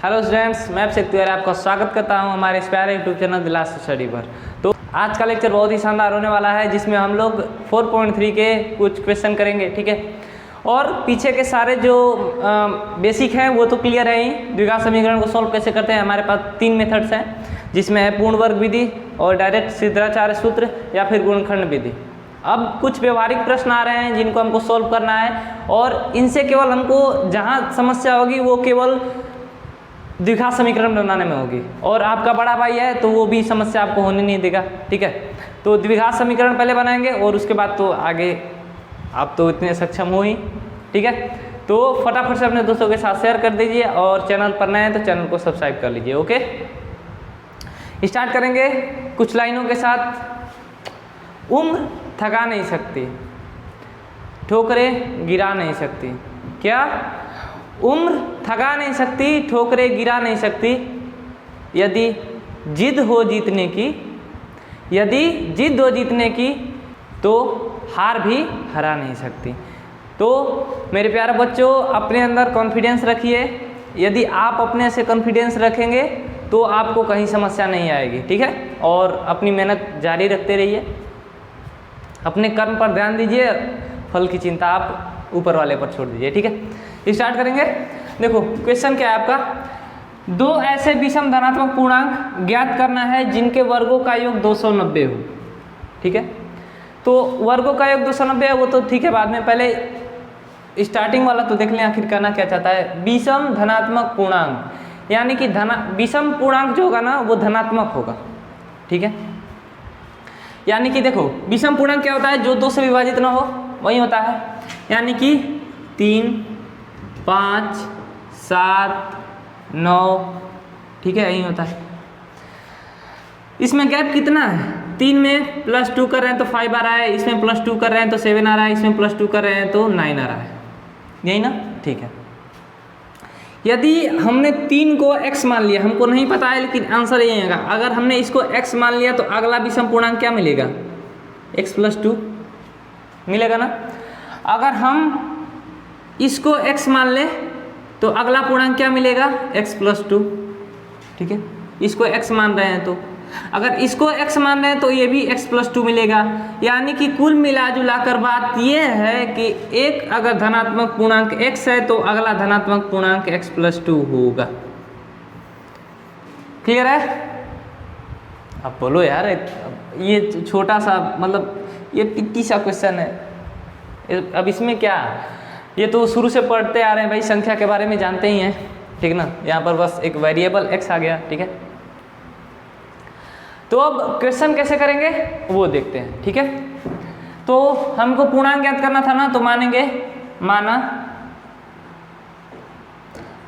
Hello students, मैं अभिषेक तिवारी आपका स्वागत करता हूं हमारे इस प्यारे YouTube channel the last study पर। तो आज का लेक्चर बहुत ही शानदार होने वाला है, जिसमें हम लोग 4.3 के कुछ क्वेश्चन करेंगे, ठीक है। और पीछे के सारे जो बेसिक हैं वो तो क्लियर है ही। द्विघात समीकरण को सॉल्व कैसे करते हैं, हमारे पास 3 मेथड्स हैं, जिसमें है पूर्ण वर्ग विधि और डायरेक्ट सिद्धाचार्य सूत्र या फिर गुणनखंड विधि। अब कुछ व्यवहारिक प्रश्न आ रहे हैं जिनको हमको सॉल्व करना है, और इनसे केवल हमको जहाँ समस्या होगी वो केवल द्विघात समीकरण बनाने में होगी, और आपका बड़ा भाई है तो वो भी समस्या आपको होने नहीं देगा, ठीक है। तो द्विघात समीकरण पहले बनाएंगे और उसके बाद तो आगे आप तो इतने सक्षम हो ही, ठीक है। तो फटाफट से अपने दोस्तों के साथ शेयर कर दीजिए, और चैनल पर नए हैं तो चैनल को सब्सक्राइब कर लीजिए, ओके। स्टार्ट करेंगे कुछ लाइनों के साथ। उम्र थका नहीं सकती, ठोकरें गिरा नहीं सकती। क्या? उम्र थका नहीं सकती, ठोकरें गिरा नहीं सकती। यदि जिद हो जीतने की, तो हार भी हरा नहीं सकती। तो मेरे प्यारे बच्चों, अपने अंदर कॉन्फिडेंस रखिए। यदि आप अपने से कॉन्फिडेंस रखेंगे तो आपको कहीं समस्या नहीं आएगी, ठीक है। और अपनी मेहनत जारी रखते रहिए, अपने कर्म पर ध्यान दीजिए, फल की चिंता आप ऊपर वाले पर छोड़ दीजिए, ठीक है। स्टार्ट करेंगे। देखो क्वेश्चन क्या है आपका, दो ऐसे विषम धनात्मक पूर्णांक ज्ञात करना है जिनके वर्गों का योग 290 हो, ठीक है। तो वर्गों का योग 290 है वो तो ठीक है, बाद में, पहले स्टार्टिंग वाला तो देख लें आखिर करना क्या चाहता है। विषम धनात्मक पूर्णांक, यानी कि विषम पूर्णांक जो होगा ना वो धनात्मक होगा, ठीक है। यानी कि देखो विषम पूर्णांक क्या होता है, जो 2 से विभाजित ना हो वही होता है। यानी कि 3, 5, 7, 9, ठीक है, यही होता है। इसमें गैप कितना है? 3 में +2 कर रहे हैं तो 5 आ रहा है, इसमें +2 कर रहे हैं तो 7 आ रहा है, इसमें +2 कर रहे हैं तो 9 आ रहा है, यही ना, ठीक है। यदि हमने 3 को x मान लिया, हमको नहीं पता है लेकिन आंसर यही आएगा। अगर हमने इसको x मान लिया तो अगला विषम पूर्णांक क्या मिलेगा? x + 2 मिलेगा ना। अगर हम इसको x मान लें तो अगला पूर्णांक क्या मिलेगा? x + 2, ठीक है। इसको x मान रहे हैं तो, अगर इसको x मान रहे हैं तो ये भी x + 2 मिलेगा। यानी कि कुल मिला जुला कर बात ये है कि एक अगर धनात्मक पूर्णांक x है तो अगला धनात्मक पूर्णांक x + 2 होगा। क्लियर है? अब बोलो यार, ये छोटा सा मतलब ये टिक्की सा क्वेश्चन है, अब इसमें क्या, ये तो शुरू से पढ़ते आ रहे हैं भाई, संख्या के बारे में जानते ही हैं, ठीक ना। यहाँ पर बस एक वेरिएबल x आ गया, ठीक है। तो अब क्वेश्चन कैसे करेंगे वो देखते हैं, ठीक है। तो हमको पूर्णांक ज्ञात करना था ना, तो माना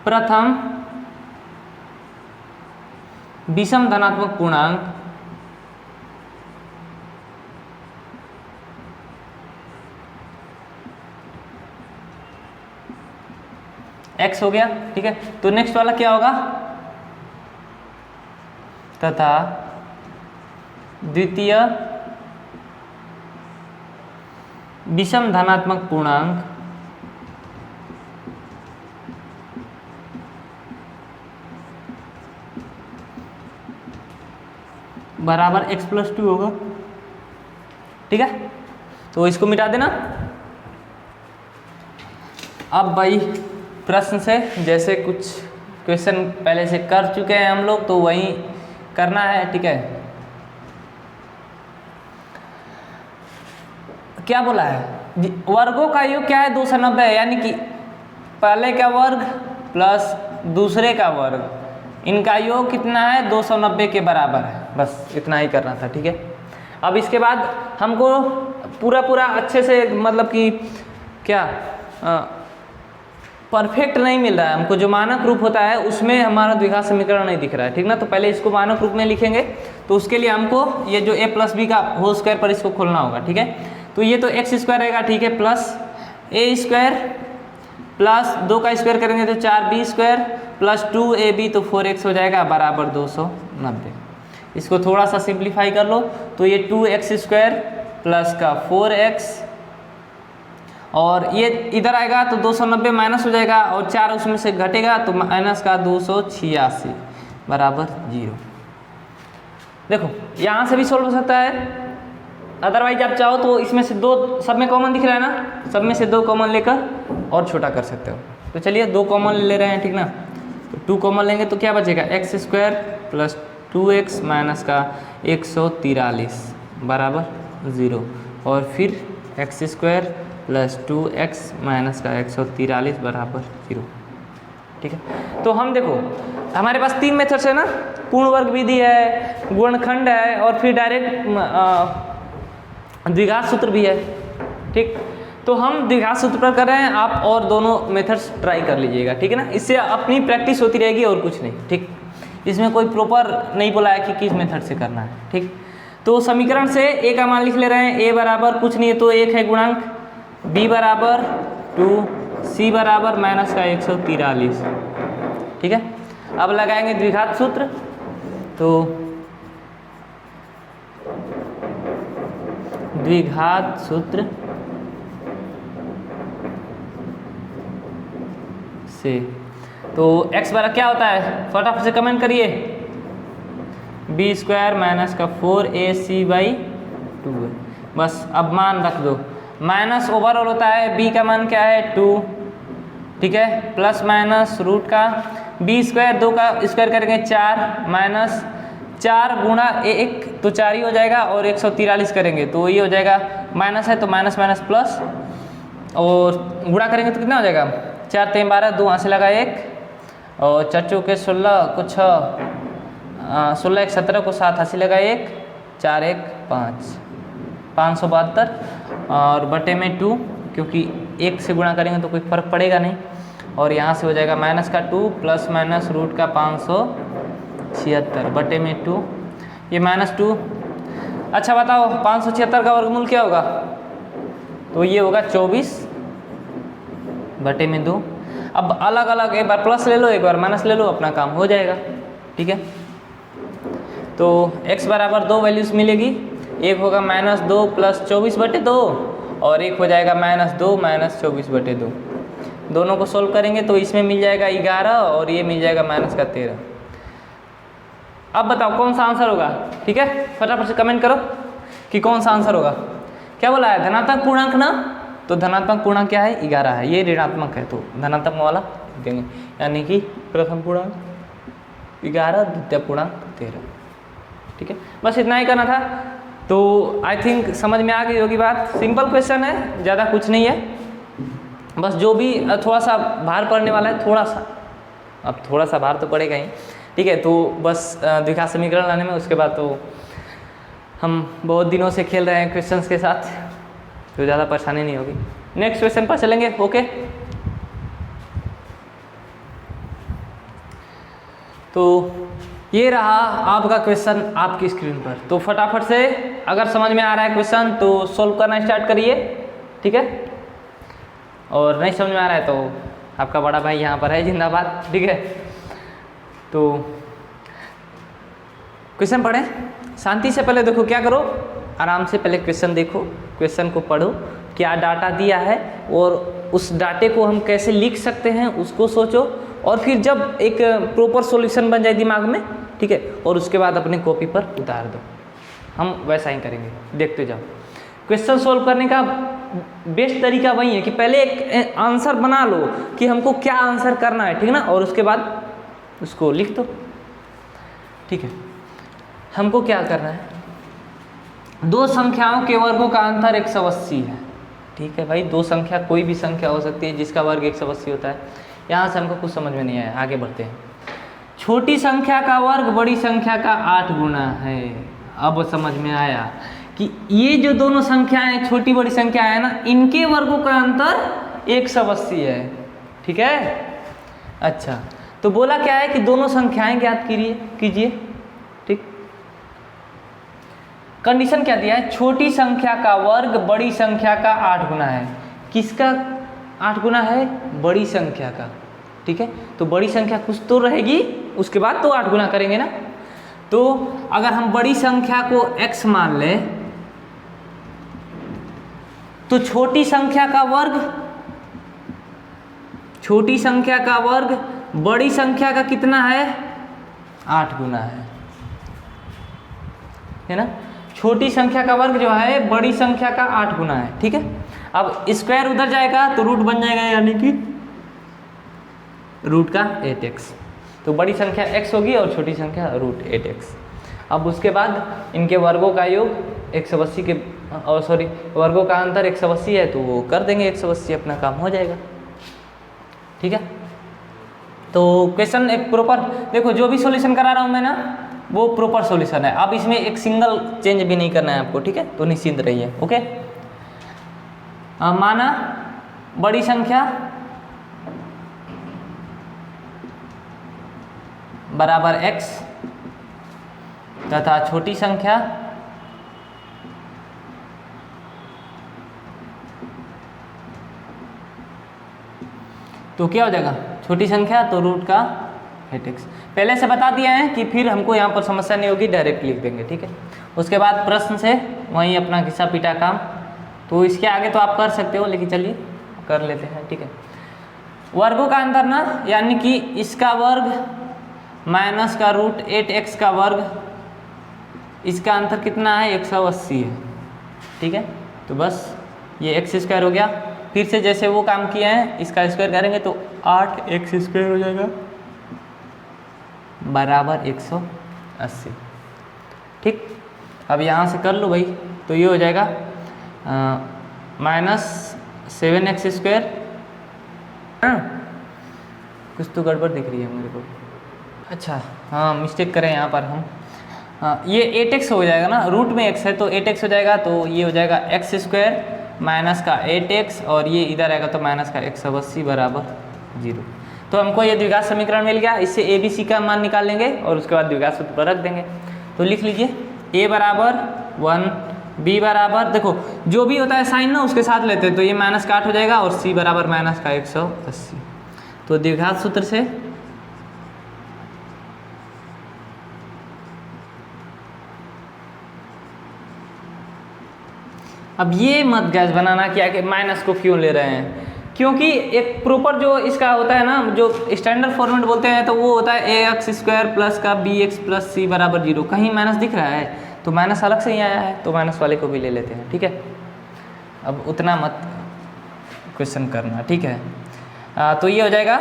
प्रथम विषम धनात्मक पूर्णांक x हो गया, ठीक है। तो नेक्स्ट वाला क्या होगा? तथा द्वितीय विषम धनात्मक पूर्णांक बराबर x + 2 होगा, ठीक है। तो इसको मिटा देना। अब भाई प्रश्न से, जैसे कुछ क्वेश्चन पहले से कर चुके हैं हम लोग तो वही करना है, ठीक है। क्या बोला है? वर्गों का योग क्या है? 290 है, यानी कि पहले का वर्ग प्लस दूसरे का वर्ग, इनका योग कितना है? 290 के बराबर है। बस इतना ही करना था, ठीक है। अब इसके बाद हमको पूरा अच्छे से, मतलब कि क्या परफेक्ट नहीं मिल रहा है हमको, जो मानक रूप होता है उसमें हमारा द्विघात समीकरण नहीं दिख रहा है, ठीक ना। तो पहले इसको मानक रूप में लिखेंगे, तो उसके लिए हमको ये जो a + b का होल स्क्वायर पर इसको खोलना होगा, ठीक है। तो ये तो x² रहेगा, ठीक है, प्लस a² प्लस 2 का स्क्वायर करेंगे तो 4b² प्लस 2ab तो 4x हो जाएगा, बराबर 290। इसको थोड़ा सा सिंप्लीफाई कर लो तो ये 2x² प्लस का 4x और ये इधर आएगा तो 290 माइनस हो जाएगा और 4 उसमें से घटेगा तो माइनस का 286 बराबर 0। देखो यहाँ से भी सोल्व हो सकता है, अदरवाइज आप चाहो तो इसमें से 2 सब में कॉमन दिख रहा है ना, सब में से 2 कॉमन लेकर और छोटा कर सकते हो। तो चलिए 2 कॉमन ले रहे हैं, ठीक ना। तो 2 कॉमन लेंगे तो क्या बचेगा, x square plus 2x minus का 143 बराबर 0 और फिर x square plus 2x minus का 143 बराबर 0, ठीक है। तो हम देखो हमारे पास 3 मेथड्स है ना, पूर्ण वर्ग विधि है, गुणनखंड है और फिर डायरेक्ट द्विघात सूत्र भी है, ठीक। तो हम द्विघात सूत्र पर कर रहे हैं, आप और दोनों मेथड्स ट्राई कर लीजिएगा, ठीक है ना। इससे अपनी प्रैक्टिस होती रहेगी और कुछ नहीं, ठीक। इसमें कोई प्रॉपर नहीं बोला है कि किस मेथड से करना है, ठीक। तो समीकरण से a का मान लिख ले रहे हैं, a बराबर कुछ नहीं है तो 1 है गुणांक, b बराबर 2, c बराबर माइनस का 143, ठीक है। अब लगाएंगे द्विघात सूत्र, तो द्विघात सूत्र से तो x बराबर क्या होता है, फटाफट से कमेंट करिए, बी स्क्वायर माइनस का 4ac/2 है। बस अब मान रख दो, माइनस ओवरऑल होता है, b का मान क्या है 2, ठीक है, प्लस माइनस रूट का बी स्क्वायर 2 का स्क्वायर करेंगे 4 माइनस 4 गुणा 1 तो 4 ही हो जाएगा और 143 करेंगे तो ये हो जाएगा, माइनस है तो माइनस माइनस प्लस और गुणा करेंगे तो कितना हो जाएगा, 4 3 12, 2 यहाँ से लगा 1 और 4 चौके 16 को 6, 16 1 17 को 7 80 लगा 1, 4 1 5, 572 और बटे में 2 क्योंकि 1 से गुणा करेंगे तो कोई फर्क पड़ेगा नहीं और यहाँ से हो जाएगा माइनस का 2 प्लस माइनस रूट का 576 बटे में 2, ये माइनस 2। अच्छा बताओ 576 का वर्गमूल क्या होगा, तो ये होगा 24 बटे में 2। अब अलग अलग एक बार प्लस ले लो एक बार माइनस ले लो, अपना काम हो जाएगा, ठीक है। तो x बराबर 2 वैल्यूज मिलेगी, एक होगा -2 प्लस 24 बटे 2 और एक हो जाएगा -2 माइनस 24 बटे 2। दोनों को सोल्व करेंगे तो इसमें मिल जाएगा 11 और ये मिल जाएगा माइनस का 13। अब बताओ कौन सा आंसर होगा, ठीक है, फटाफट से कमेंट करो कि कौन सा आंसर होगा। क्या बोला है, धनात्मक पूर्णांक ना, तो धनात्मक पूर्णांक क्या है 11 है, ये ऋणात्मक है तो धनात्मक वाला देंगे, यानी कि प्रथम पूर्णांक 11 द्वितीय पूर्णांक 13, ठीक है। बस इतना ही करना था। तो आई थिंक समझ में आ गई होगी बात, सिंपल क्वेश्चन है, ज़्यादा कुछ नहीं है, बस जो भी थोड़ा सा भार पड़ने वाला है, थोड़ा सा, अब थोड़ा सा भार तो पड़ेगा ही, ठीक है। तो बस द्विघात समीकरण लाने में, उसके बाद तो हम बहुत दिनों से खेल रहे हैं क्वेश्चंस के साथ, तो ज़्यादा परेशानी नहीं होगी। नेक्स्ट क्वेश्चन पर चलेंगे, ओके। तो ये रहा आपका क्वेश्चन आपकी स्क्रीन पर, तो फटाफट से अगर समझ में आ रहा है क्वेश्चन तो सोल्व करना स्टार्ट करिए, ठीक है। और नहीं समझ में आ रहा है तो आपका बड़ा भाई यहाँ पर है, जिंदाबाद, ठीक है। तो क्वेश्चन पढ़ें शांति से, पहले देखो क्या करो, आराम से पहले क्वेश्चन देखो, क्वेश्चन को पढ़ो, क्या डाटा दिया है और उस डाटे को हम कैसे लिख सकते हैं उसको सोचो, और फिर जब एक प्रॉपर सॉल्यूशन बन जाए दिमाग में, ठीक है, और उसके बाद अपनी कॉपी पर उतार दो। हम वैसा ही करेंगे, देखते जाओ। क्वेश्चन सॉल्व करने का बेस्ट तरीका वही है कि पहले एक आंसर बना लो कि हमको क्या आंसर करना है, ठीक है ना, और उसके बाद उसको लिख दो, ठीक है। हमको क्या करना है, दो संख्याओं के वर्गों का अंतर 180 है, ठीक है भाई। दो संख्या कोई भी संख्या हो सकती है जिसका वर्ग 180 होता है। यहाँ से हमको कुछ समझ में नहीं आया, आगे बढ़ते हैं। छोटी संख्या का वर्ग बड़ी संख्या का 8 गुना है। अब समझ में आया कि ये जो दोनों संख्याएं छोटी बड़ी संख्या है ना, इनके वर्गों का अंतर 180 है, ठीक है। अच्छा, तो बोला क्या है कि दोनों संख्याएं ज्ञात कीजिए, ठीक। कंडीशन क्या दिया है, छोटी संख्या का वर्ग बड़ी संख्या का 8 गुना है। किसका 8 गुना है, बड़ी संख्या का, ठीक है। तो बड़ी संख्या कुछ तो रहेगी, उसके बाद तो 8 गुना करेंगे ना। तो अगर हम बड़ी संख्या को x मान लें तो छोटी संख्या का वर्ग बड़ी संख्या का कितना है, 8 गुना है ना। छोटी संख्या का वर्ग जो है बड़ी संख्या का 8 गुना है, ठीक है। अब स्क्वायर उधर जाएगा तो रूट बन जाएगा, यानी कि रूट का 8x। तो बड़ी संख्या x होगी और छोटी संख्या रूट 8x। अब उसके बाद इनके वर्गों का योग 180 के वर्गों का अंतर 180 है, तो वो कर देंगे 180, अपना काम हो जाएगा, ठीक है। तो क्वेश्चन एक प्रॉपर, देखो जो भी सॉल्यूशन करा रहा हूँ मैं ना, वो प्रॉपर सॉल्यूशन है। अब इसमें एक सिंगल चेंज भी नहीं करना है आपको, ठीक है। तो निश्चिंत रहिए, ओके। माना बड़ी संख्या बराबर x तथा छोटी संख्या तो क्या हो जाएगा, छोटी संख्या तो रूट का 8x। पहले से बता दिया है कि फिर हमको यहाँ पर समस्या नहीं होगी, डायरेक्ट लिख देंगे, ठीक है। उसके बाद प्रश्न से वहीं अपना घिसा पीटा काम, तो इसके आगे तो आप कर सकते हो, लेकिन चलिए कर लेते हैं, ठीक है। वर्गों का अंतर ना, यानी कि इसका वर्ग माइनस का रूट 8x का वर्ग, इसका अंतर कितना है, 180 है, ठीक है। तो बस ये x² हो गया। फिर से जैसे वो काम किए हैं, इसका स्क्वायर करेंगे तो 8x² हो जाएगा बराबर 180, ठीक। अब यहाँ से कर लो भाई, तो ये हो जाएगा -7x²। कुछ तो गड़बड़ दिख रही है मेरे को, अच्छा हाँ मिस्टेक करें यहाँ पर हम, ये 8x हो जाएगा ना, रूट में x है तो 8x हो जाएगा, तो ये हो जाएगा x² माइनस का 8x, और ये इधर आएगा तो माइनस का 180 बराबर 0। तो हमको ये द्विघात समीकरण मिल गया। इससे a b c का मान निकाल लेंगे और उसके बाद द्विघात सूत्र पर रख देंगे। तो लिख लीजिए a बराबर 1, b बराबर, देखो जो भी होता है साइन ना उसके साथ लेते हैं, तो ये माइनस का 8 हो जाएगा, और c बराबर माइनस का 180। तो द्विघात सूत्र से अब ये मत गैस बनाना क्या कि माइनस को क्यों ले रहे हैं, क्योंकि एक प्रॉपर जो इसका होता है ना, जो स्टैंडर्ड फॉर्मेट बोलते हैं, तो वो होता है ax² प्लस का bx प्लस c बराबर 0। कहीं माइनस दिख रहा है तो माइनस अलग से ही आया है, तो माइनस वाले को भी ले लेते हैं, ठीक है। अब उतना मत क्वेश्चन करना, ठीक है। तो ये हो जाएगा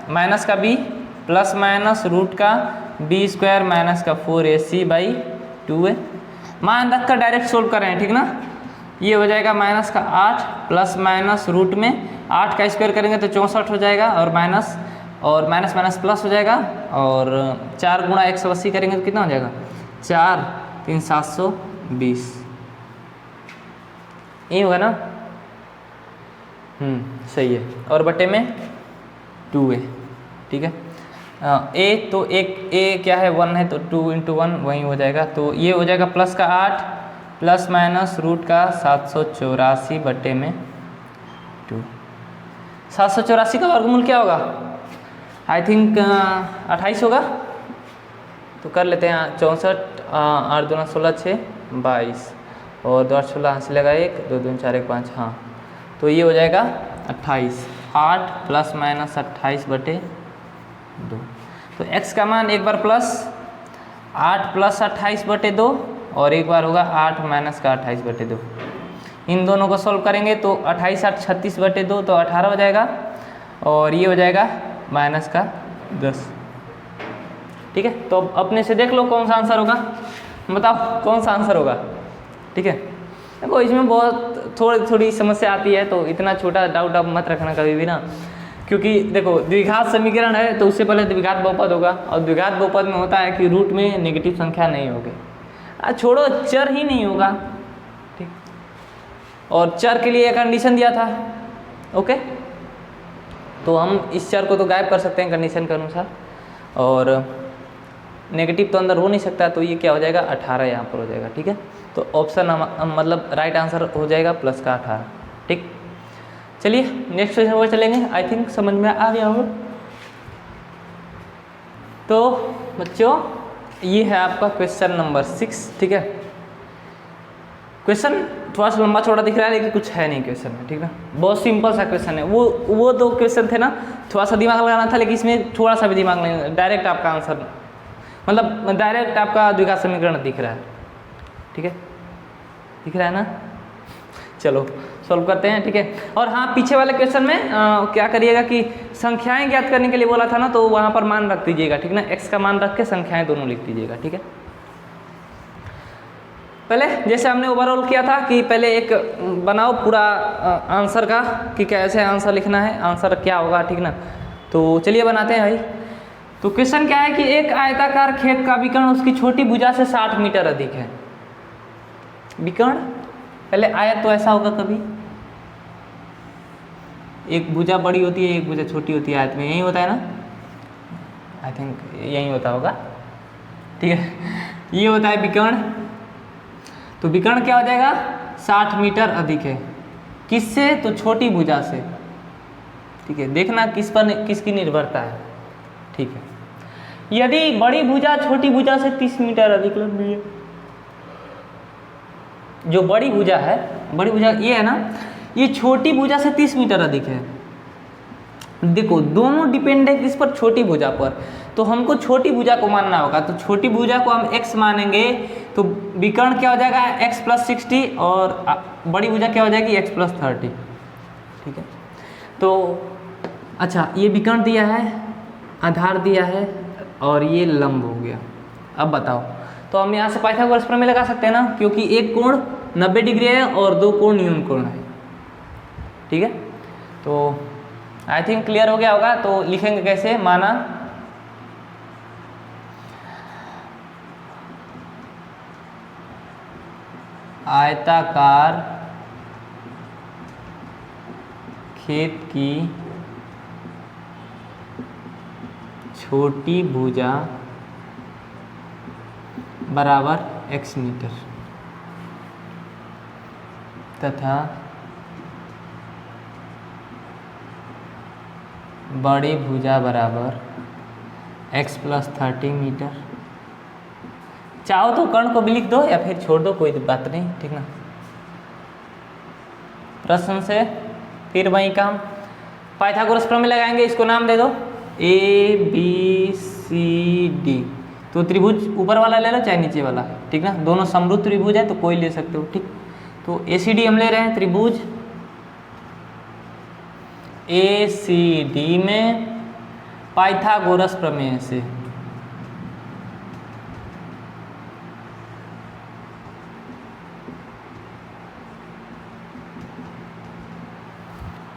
माइनस का b प्लस माइनस रूट का b² माइनस का 4ac/2a। मान रख कर डायरेक्ट सोल्व कर रहे हैं, ठीक ना। ये हो जाएगा माइनस का 8 प्लस माइनस रूट में 8 का स्क्वायर करेंगे तो 64 हो जाएगा, और माइनस माइनस प्लस हो जाएगा, और 4 गुणा 180 करेंगे तो कितना हो जाएगा, 4 3 720, ये होगा ना। सही है, और बटे में 2a, ठीक है। a तो एक a क्या है 1 है, तो 2 × 1 वहीं हो जाएगा। तो ये हो जाएगा प्लस का 8 प्लस माइनस रूट का 784 बटे में 2। 784 का वर्गमूल क्या होगा, आई थिंक 28 होगा। तो कर लेते हैं 64, 8 दूना 16 6 22, और 2 8 16 हाथ से लगा 1 2 2 4 1 5, हाँ। तो ये हो जाएगा 28, 8 प्लस माइनस 28 बटे 2। तो x का मान एक बार प्लस 8 प्लस 28 बटे 2, और एक बार होगा 8 माइनस का 28 बटे 2। इन दोनों को सॉल्व करेंगे तो 28 8 36 बटे 2, तो 18 हो जाएगा, और ये हो जाएगा माइनस का 10, ठीक है। तो अपने से देख लो कौन सा आंसर होगा, बताओ कौन सा आंसर होगा, ठीक है। देखो इसमें बहुत थोड़ी समस्या आती है, तो इतना छोटा डाउट आप मत रखना कभी भी ना, क्योंकि देखो द्विघात समीकरण है तो उससे पहले द्विघात बहुपद होगा, और द्विघात बहुपद में होता है कि रूट में नेगेटिव संख्या नहीं होगी, छोड़ो चर ही नहीं होगा, ठीक। और चर के लिए एक कंडीशन दिया था, ओके। तो हम इस चर को तो गायब कर सकते हैं कंडीशन के अनुसार, और नेगेटिव तो अंदर हो नहीं सकता, तो ये क्या हो जाएगा 18 यहाँ पर हो जाएगा, ठीक है। तो ऑप्शन मतलब राइट आंसर हो जाएगा प्लस का 18, ठीक। चलिए नेक्स्ट क्वेश्चन पर चलेंगे, आई थिंक समझ में आ गया होगा। तो बच्चों ये है आपका क्वेश्चन नंबर 6, ठीक है। क्वेश्चन थोड़ा सा लंबा चौड़ा दिख रहा है लेकिन कुछ है नहीं क्वेश्चन में, ठीक ना। बहुत सिंपल सा क्वेश्चन है। वो 2 क्वेश्चन थे ना, थोड़ा सा दिमाग लगाना था, लेकिन इसमें थोड़ा सा भी दिमाग नहीं, डायरेक्ट आपका आंसर, मतलब डायरेक्ट आपका द्विघात समीकरण दिख रहा है, ठीक है, दिख रहा है ना। चलो सॉल्व करते हैं, ठीक है। और हाँ, पीछे वाले क्वेश्चन में क्या करिएगा कि संख्याएं ज्ञात करने के लिए बोला था ना, तो वहाँ पर मान रख दीजिएगा, ठीक ना। x का मान रख के संख्याएं दोनों लिख दीजिएगा, ठीक है। पहले जैसे हमने ओवरऑल किया था कि पहले एक बनाओ पूरा आंसर का कि कैसे आंसर लिखना है, आंसर क्या होगा, ठीक ना। तो चलिए बनाते हैं भाई। तो क्वेश्चन क्या है कि एक आयताकार खेत का विकर्ण उसकी छोटी भुजा से 60 मीटर अधिक है। विकर्ण, पहले आयत तो ऐसा होगा कभी, एक भुजा बड़ी होती है, एक भुजा छोटी होती है, आयत में यही होता है ना, आई थिंक यही होता होगा, ठीक है। ये होता है विकर्ण। तो विकर्ण क्या हो जाएगा, 60 मीटर अधिक है, किससे, तो छोटी भुजा से, ठीक है। देखना किस पर किसकी निर्भरता है, ठीक है। यदि बड़ी भुजा छोटी भुजा से 30 मीटर अधिक लंबी है, जो बड़ी भुजा है, बड़ी भुजा ये है ना, ये छोटी भुजा से 30 मीटर अधिक है। देखो दोनों डिपेंड है किस पर, छोटी भुजा पर। तो हमको छोटी भुजा को मानना होगा, तो छोटी भुजा को हम x मानेंगे, तो विकर्ण क्या हो जाएगा x + 60 और बड़ी भुजा क्या हो जाएगी x + 30, ठीक है। तो अच्छा, ये विकर्ण दिया है, आधार दिया है और ये लंब हो गया। अब बताओ, तो हम यहाँ से पाइथागोरस प्रमेय लगा सकते हैं ना, क्योंकि एक कोण 90 डिग्री है और 2 कोण न्यून कोण है, ठीक है। तो आई थिंक क्लियर हो गया होगा। तो लिखेंगे कैसे, माना आयताकार खेत की छोटी भुजा बराबर x मीटर तथा बड़ी भुजा बराबर x + 30 मीटर। चाहो तो कर्ण को भी लिख दो या फिर छोड़ दो, कोई बात नहीं, ठीक ना। प्रश्न से फिर वही काम, पाइथागोरस प्रमेय लगाएंगे, इसको नाम दे दो ABCD। तो त्रिभुज ऊपर वाला ले लो चाहे नीचे वाला, ठीक ना, दोनों समरूप त्रिभुज है तो कोई ले सकते हो, ठीक। तो ACD हम ले रहे हैं, त्रिभुज ACD में पाइथागोरस प्रमेय से,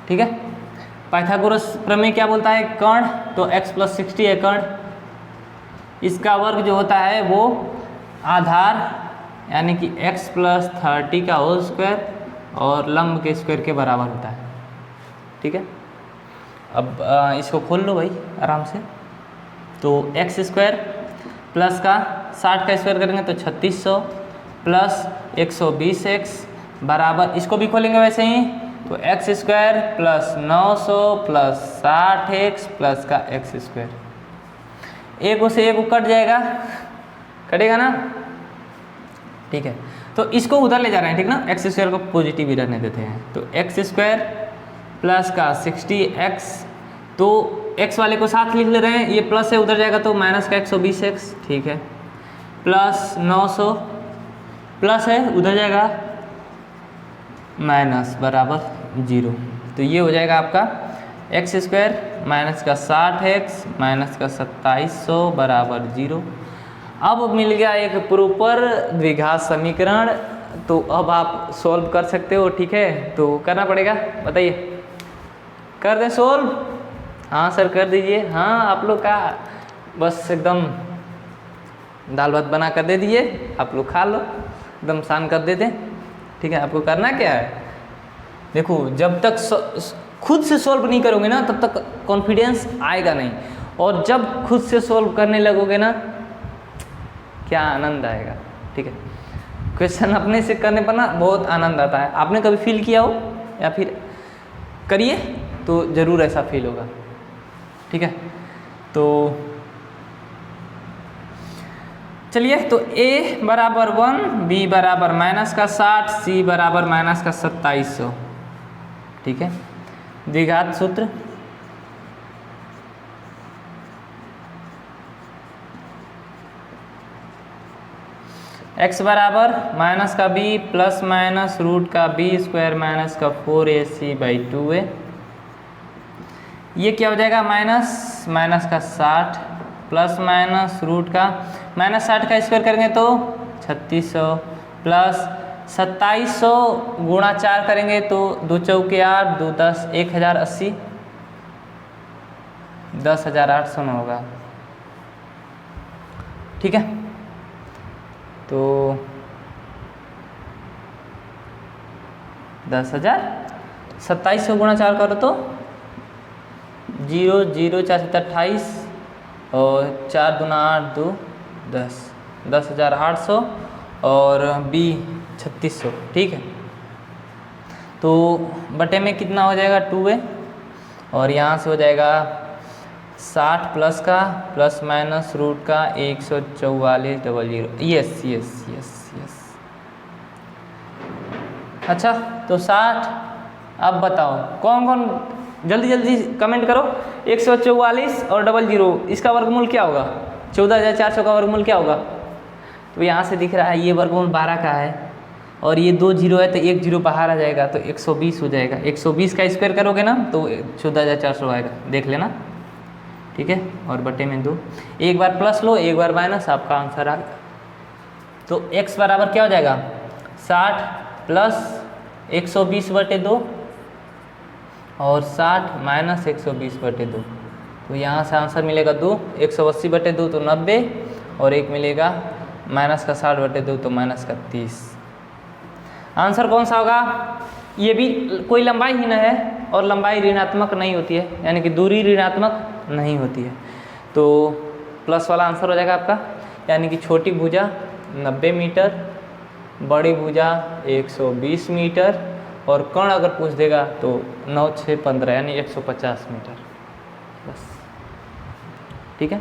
ठीक है। पाइथागोरस प्रमेय क्या बोलता है, कर्ण, तो x + 60 है कर्ण, इसका वर्ग जो होता है वो आधार यानी कि x + 30 का होल स्क्वायर और लंब के स्क्वायर के बराबर होता है, ठीक है। अब इसको खोल लो भाई आराम से। तो x² प्लस का 60 का स्क्वायर करेंगे तो 3600 प्लस 120x बराबर, इसको भी खोलेंगे वैसे ही, तो x² plus 900 plus 60x plus का x², एक से एक कट जाएगा, कटेगा ना, ठीक है। तो इसको उधर ले जा रहे हैं, ठीक ना, x² को पॉजिटिव ही रहने देते हैं। तो x² प्लस का 60x, तो x वाले को साथ लिख ले रहे हैं, ये प्लस है उधर जाएगा तो माइनस का 120x, ठीक है, प्लस 900 प्लस है उधर जाएगा माइनस बराबर 0। तो ये हो जाएगा आपका x² माइनस का 60x माइनस का 2700 बराबर 0। अब मिल गया एक प्रॉपर द्विघात समीकरण। तो अब आप सॉल्व कर सकते हो, ठीक है। तो करना पड़ेगा, बताइए, कर दें सॉल्व? हाँ सर कर दीजिए। हाँ आप लोग का बस एकदम दाल भात बना कर दे दीजिए, आप लोग खा लो, एकदम शान कर देते, ठीक है। आपको करना क्या है, देखो जब तक खुद से सॉल्व नहीं करोगे ना तब तक कॉन्फिडेंस आएगा नहीं, और जब खुद से सॉल्व करने लगोगे ना क्या आनंद आएगा, ठीक है। क्वेश्चन अपने से करने पर ना बहुत आनंद आता है। आपने कभी फील किया हो या फिर करिए तो ज़रूर ऐसा फील होगा, ठीक है। तो चलिए तो a बराबर 1, b बराबर -60, c बराबर -2700। ठीक है, द्विघात सूत्र x बराबर माइनस का b प्लस माइनस रूट का b स्क्वायर माइनस का 4ac/2a। ये क्या हो जाएगा, माइनस माइनस का 60 प्लस माइनस रूट का -60 का स्क्वायर करेंगे तो 3600 प्लस 2700 गुणा 4 करेंगे तो 2 चौके 8, 2 10, 1080, 10,800 में होगा। ठीक है, तो 10,000, 2700 गुणा 4 करो तो 0 0 4 7 28 और 4 दूना 8 2 10, 10,800 और b 3600। ठीक है, तो बटे में कितना हो जाएगा 2a और यहाँ से हो जाएगा 60 प्लस का प्लस माइनस रूट का 144,00। Yes yes yes yes. अच्छा तो 60, अब बताओ कौन कौन, जल्दी जल्दी कमेंट करो। 144 और 00, इसका वर्गमूल क्या होगा? 14,400 का वर्गमूल क्या होगा? तो यहाँ से दिख रहा है ये वर्गमूल 12 का है और ये 2 जीरो है तो 1 जीरो बाहर आ जाएगा तो 120 हो जाएगा। 120 का स्क्वायर करोगे ना तो 14,400 आएगा, देख लेना। ठीक है, और बटे में 2, एक बार प्लस लो एक बार माइनस, आपका आंसर आ गया। तो x बराबर क्या हो जाएगा, 60 प्लस 120/2 और 60 माइनस 120/2। तो यहाँ से आंसर मिलेगा 2, 180/2 तो 90 और एक मिलेगा माइनस का 60/2 तो माइनस का 30। आंसर कौन सा होगा? ये भी कोई लंबाई ही न है और लंबाई ऋणात्मक नहीं होती है, यानी कि दूरी ऋणात्मक नहीं होती है, तो प्लस वाला आंसर हो जाएगा आपका। यानी कि छोटी भुजा 90 मीटर, बड़ी भुजा 120 मीटर और कर्ण अगर पूछ देगा तो 9 6 15 यानी 150 मीटर बस। ठीक है,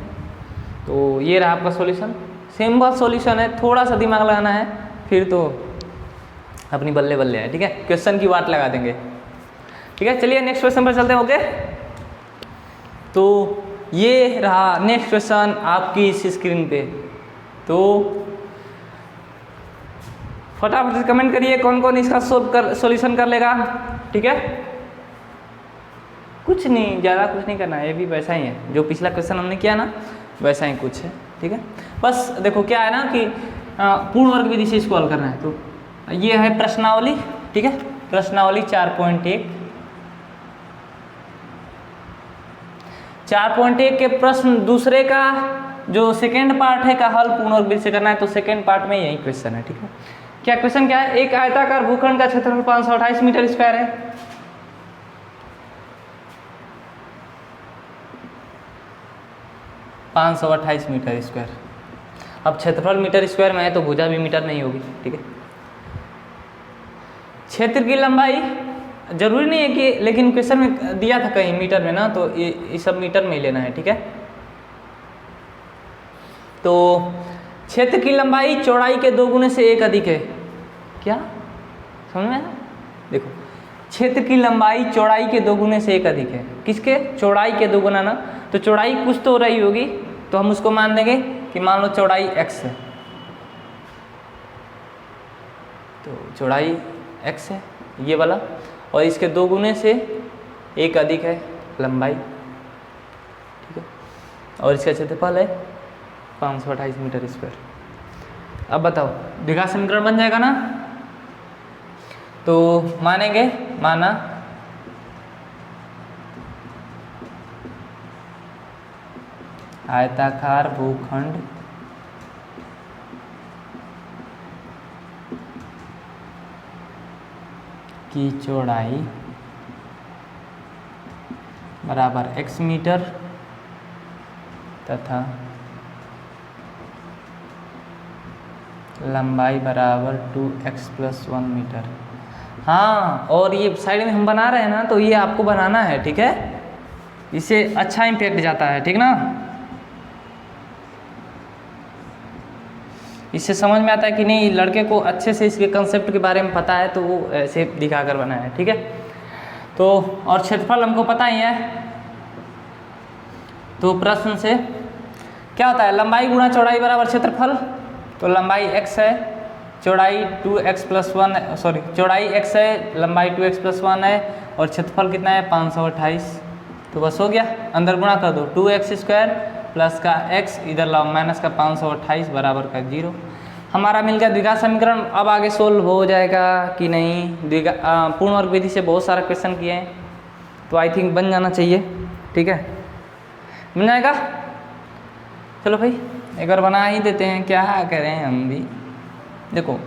तो ये रहा आपका सॉल्यूशन। सिंपल सॉल्यूशन है, थोड़ा सा दिमाग लगाना है फिर तो अपनी बल्ले बल्ले है। ठीक है, क्वेश्चन की वाट लगा देंगे। ठीक है, चलिए नेक्स्ट क्वेश्चन पर चलते हैं। ओके, तो ये रहा नेक्स्ट क्वेश्चन आपकी इस स्क्रीन पे। तो फटाफट से कमेंट करिए कौन कौन इसका सॉल्यूशन कर लेगा। ठीक है, कुछ नहीं, ज़्यादा कुछ नहीं करना है, ये भी वैसा ही है जो पिछला क्वेश्चन हमने किया ना, वैसा ही कुछ है। ठीक है, बस देखो क्या है ना कि पूर्ण वर्ग विधि से इसको हल करना है। तो ये है प्रश्नावली। ठीक है, प्रश्नावली 4.1 के प्रश्न दूसरे का जो सेकेंड पार्ट है का हल पूर्ण वर्ग विधि से करना है। तो सेकेंड पार्ट में यही क्वेश्चन है। ठीक है, क्या क्वेश्चन क्या है? एक आयताकार भूखंड का क्षेत्रफल 528 मीटर स्क्वायर है। (528 मीटर स्क्वायर। अब क्षेत्रफल मीटर स्क्वायर में है तो भुजा भी मीटर में ही होगी। ठीक है, क्षेत्र की लंबाई जरूरी नहीं है कि, लेकिन क्वेश्चन में दिया था कहीं मीटर में ना, तो ये सब मीटर में ही लेना है। ठीक है, तो क्षेत्र की लंबाई चौड़ाई के 2 गुने से 1 अधिक है। क्या समझ में आया? देखो, क्षेत्र की लंबाई चौड़ाई के 2 गुने से 1 अधिक है। किसके? चौड़ाई के 2 गुना ना, तो चौड़ाई कुछ तो रही होगी, तो हम उसको मान देंगे कि मान लो चौड़ाई x है, तो चौड़ाई x है ये वाला, और इसके 2 गुने से 1 अधिक है लंबाई। ठीक है, और इसका क्षेत्रफल है 528 मीटर स्क्वायर। अब बताओ द्विघात समीकरण बन जाएगा ना? तो मानेंगे, माना आयताकार भूखंड की चौड़ाई बराबर x मीटर तथा लंबाई बराबर 2x + 1 मीटर। हाँ, और ये साइड में हम बना रहे हैं ना, तो ये आपको बनाना है। ठीक है, इससे अच्छा इम्पैक्ट जाता है। ठीक ना? इससे समझ में आता है कि नहीं लड़के को अच्छे से इसके कंसेप्ट के बारे में पता है, तो वो ऐसे दिखा कर बनाया है, ठीक है। तो और क्षेत्रफल हमको पता ही है, तो प्रश्न से क्या होता है, लंबाई गुणा चौड़ाई बराबर क्षेत्रफल। तो लंबाई x है, चौड़ाई 2x + 1, सॉरी चौड़ाई x है, लंबाई 2x + 1 है, और क्षेत्रफल कितना है 528। तो बस हो गया, अंदर गुणा कर दो, 2x² प्लस का x, इधर लाओ माइनस का 528 बराबर का 0। हमारा मिल गया द्विघात समीकरण। अब आगे सोल्व हो जाएगा कि नहीं, पूर्ण वर्ग विधि से बहुत सारा क्वेश्चन किए हैं, तो आई थिंक बन जाना चाहिए, ठीक है, बन जाएगा। चलो भाई एक बार बना ही देते हैं, क्या करें हम भी। देखो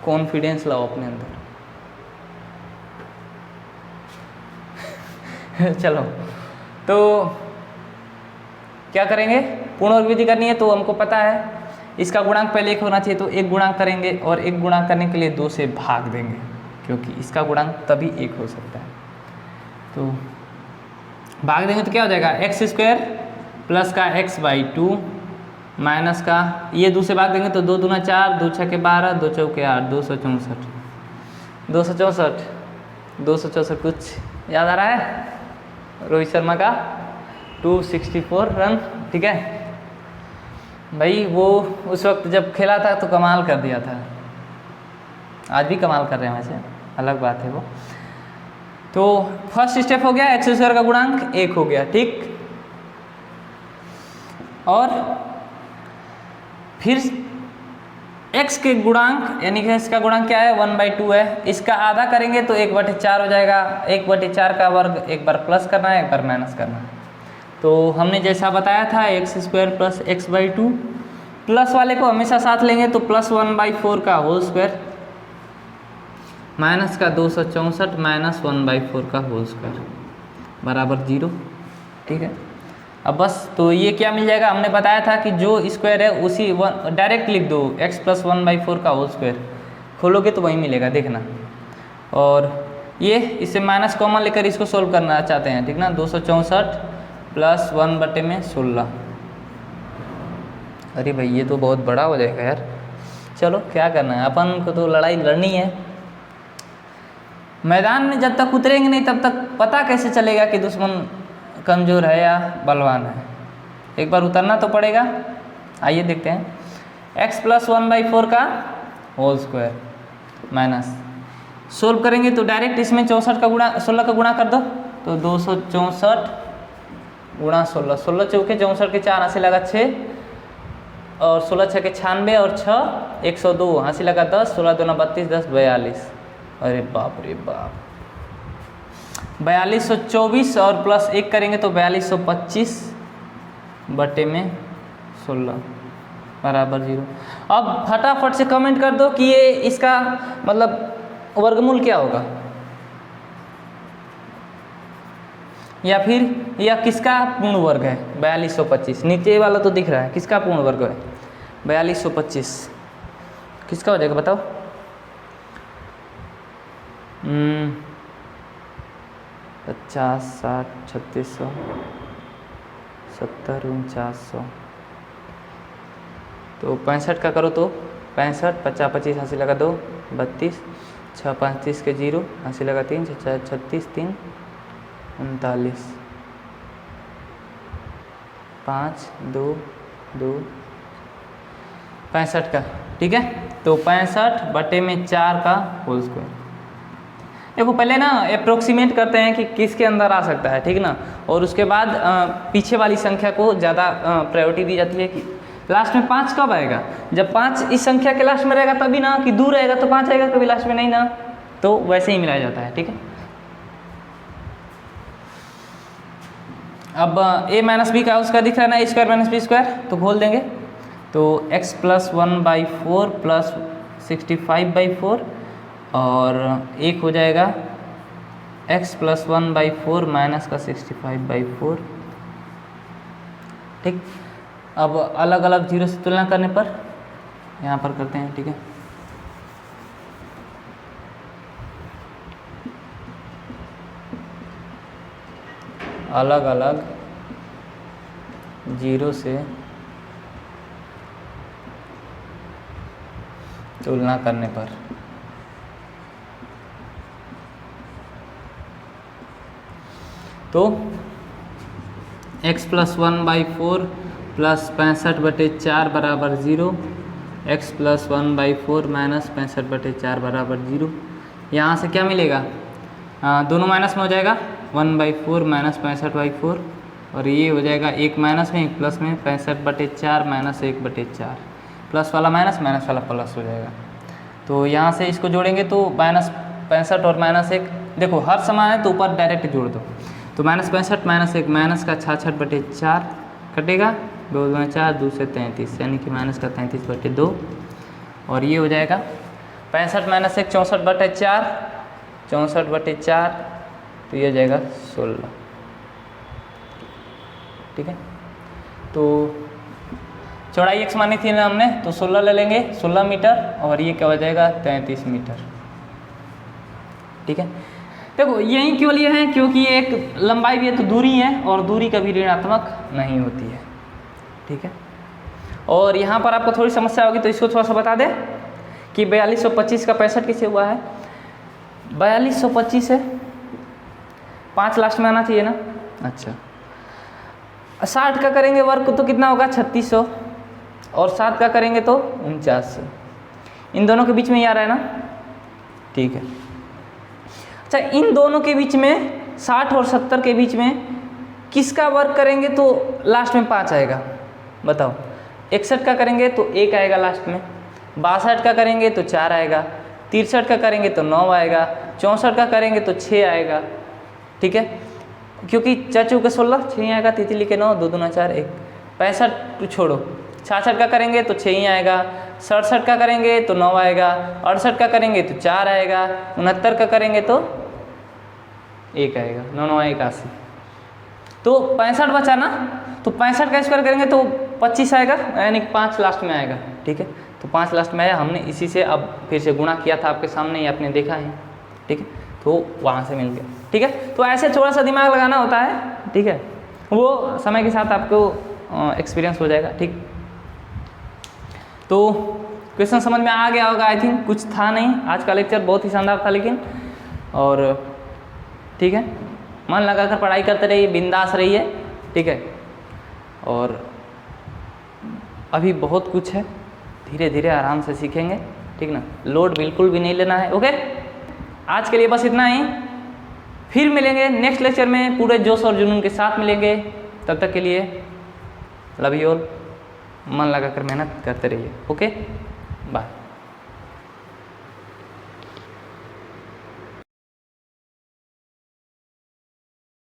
कॉन्फिडेंस लाओ अपने अंदर चलो तो क्या करेंगे, पूर्ण वर्ग विधि करनी है, तो हमको पता है इसका गुणांक पहले 1 होना चाहिए, तो 1 गुणांक करेंगे, और 1 गुणांक करने के लिए 2 से भाग देंगे, क्योंकि इसका गुणांक तभी 1 हो सकता है। तो भाग देंगे तो क्या हो जाएगा, x² प्लस का x/2 माइनस का, ये 2 से भाग देंगे तो 2 दूना 4, 2 छके 12, 2 चौके 8, 264 कुछ याद आ रहा है, रोहित शर्मा का 264 रन, ठीक है भाई। वो उस वक्त जब खेला था तो कमाल कर दिया था, आज भी कमाल कर रहे हैं वैसे, अलग बात है वो। तो फर्स्ट स्टेप हो गया, x² का गुणांक 1 हो गया, ठीक। और फिर x के गुणांक, यानी कि इसका गुणांक क्या है 1/2 है, इसका आधा करेंगे तो 1/4 हो जाएगा। 1/4 का वर्ग एक बार प्लस करना है, एक बार माइनस करना है। तो हमने जैसा बताया था x² प्लस x/2, प्लस वाले को हमेशा साथ लेंगे तो प्लस 1/4 का होल स्क्वायर, माइनस का 264 माइनस 1/4 का होल स्क्वायर बराबर 0, ठीक है। अब बस तो ये क्या मिल जाएगा, हमने बताया था कि जो स्क्वायर है उसी डायरेक्ट लिख दो, x + 1/4 का होल स्क्वायर, खोलोगे तो वही मिलेगा, देखना। और ये इससे माइनस कॉमन लेकर इसको सोल्व करना चाहते हैं, ठीक ना, 264 प्लस 1/16। अरे भाई ये तो बहुत बड़ा हो जाएगा यार, चलो क्या करना है, अपन को तो लड़ाई लड़नी है। मैदान में जब तक उतरेंगे नहीं तब तक पता कैसे चलेगा कि दुश्मन कमज़ोर है या बलवान है, एक बार उतरना तो पड़ेगा। आइए देखते हैं, x + 1/4 का होल स्क्वायर माइनस, सोल्व करेंगे तो डायरेक्ट इसमें 64 का गुणा 16 का गुणा कर दो, तो 264 गुणा 16, 16 चौके 64 के 4, हंसी लगा 6, और 16 छके 96, और 6 102, हंसी लगा 10, 16 दूना 32, 10 42। अरे बाप रे बाप, 4224, और प्लस 1 करेंगे तो 4225 बटे में 16 बराबर 0। अब फटाफट से कमेंट कर दो कि ये इसका मतलब वर्गमूल क्या होगा, या फिर यह किसका पूर्ण वर्ग है। 4225 नीचे वाला तो दिख रहा है, किसका पूर्ण वर्ग है 4225, किसका हो जाएगा बताओ। 50 60 3600 70 4900, तो 65 का करो तो 65, 50 25 हंसी लगा 2 32, 6 5 30 के 0, हंसी लगा 3, 6 36 3 39, 5 2 2 65 का, ठीक है। तो 65 बटे में 4 का होल स्क्वायर। देखो पहले ना अप्रोक्सीमेट करते हैं कि किसके अंदर आ सकता है, ठीक ना, और उसके बाद पीछे वाली संख्या को ज़्यादा प्रायोरिटी दी जाती है कि लास्ट में 5 कब आएगा, जब 5 इस संख्या के लास्ट में रहेगा तभी ना, कि दूर रहेगा तो 5 आएगा, कभी लास्ट में नहीं ना, तो वैसे ही मिलाया जाता है, ठीक है। अब a - b का उसका दिख रहा है ना, a² - b², तो खोल देंगे तो x + 1/4 प्लस 65/4, और एक हो जाएगा x + 1/4 माइनस का 65/4, ठीक। अब अलग अलग जीरो से तुलना करने पर यहाँ पर करते हैं, ठीक है। अलग अलग जीरो से तुलना करने पर। तो x + 1/4 + 65/4 बराबर 0, x + 1/4 - 65/4 बराबर 0। यहाँ से क्या मिलेगा, दोनों माइनस में हो जाएगा, 1/4 - 65/4, और ये हो जाएगा एक माइनस में एक प्लस में, 65/4 - 1/4, प्लस वाला माइनस माइनस वाला प्लस हो जाएगा। तो यहाँ से इसको जोड़ेंगे तो -65 और -1, देखो हर समान है तो ऊपर डायरेक्ट जोड़ दो, तो -65 - 1 माइनस का 66/4 कटेगा, 2 × 4 2 से 33, यानी कि माइनस का 33/2, और ये हो जाएगा 65 - 1 64/4, 64/4, तो ये हो जाएगा 16। ठीक है, तो चौड़ाई x मानी थी ना हमने, तो 16 ले लेंगे, 16 मीटर, और ये क्या हो जाएगा 33 मीटर। ठीक है, देखो यही क्यों लिए हैं, क्योंकि एक लंबाई भी है तो दूरी है, और दूरी कभी ऋणात्मक नहीं होती है। ठीक है, और यहाँ पर आपको थोड़ी समस्या होगी, तो इसको थोड़ा सा बता दें कि 4225 का 65 कैसे हुआ है। 4225 है, 5 लास्ट में आना चाहिए ना। अच्छा, 60 का करेंगे वर्ग तो कितना होगा 3600, और 7 का करेंगे तो 4900, इन दोनों के बीच में ही आ रहा है ना। ठीक है, अच्छा इन दोनों के बीच में 60 और 70 के बीच में किसका वर्ग करेंगे तो लास्ट में 5 आएगा, बताओ। 61 का करेंगे तो 1 आएगा लास्ट में, 62 का करेंगे तो 4 आएगा, 63 का करेंगे तो 9 आएगा, 64 का करेंगे तो 6 आएगा। ठीक है, क्योंकि 4 के 16, 6 आएगा, तितली के 9, 2 दूना 4 1, 65 छोड़ो, 66 का करेंगे तो 6 ही आएगा, 67 का करेंगे तो 9 आएगा, 68 का करेंगे तो 4 आएगा, 69 का करेंगे तो 1 आएगा, 9 9 81, तो 65 बचा ना, तो 65 का स्क्वायर करेंगे तो 25 आएगा, यानी 5 लास्ट में आएगा। ठीक है, तो 5 लास्ट में आया, हमने इसी से अब फिर से गुणा किया था आपके सामने, ये आपने देखा है। ठीक है, तो वहाँ से मिल गया। ठीक है, तो ऐसे थोड़ा सा दिमाग लगाना होता है। ठीक है, वो समय के साथ आपको एक्सपीरियंस हो जाएगा। ठीक, तो क्वेश्चन समझ में आ गया होगा आई थिंक, कुछ था नहीं, आज का लेक्चर बहुत ही शानदार था लेकिन, और ठीक है, मन लगाकर पढ़ाई करते रहिए, बिंदास रहिए। ठीक है, और अभी बहुत कुछ है, धीरे धीरे आराम से सीखेंगे। ठीक ना, लोड बिल्कुल भी नहीं लेना है। ओके, आज के लिए बस इतना ही, फिर मिलेंगे नेक्स्ट लेक्चर में, पूरे जोश और जुनून के साथ मिलेंगे। तब तक के लिए लव यू ऑल, मन लगाकर मेहनत करते रहिए। Okay, bye.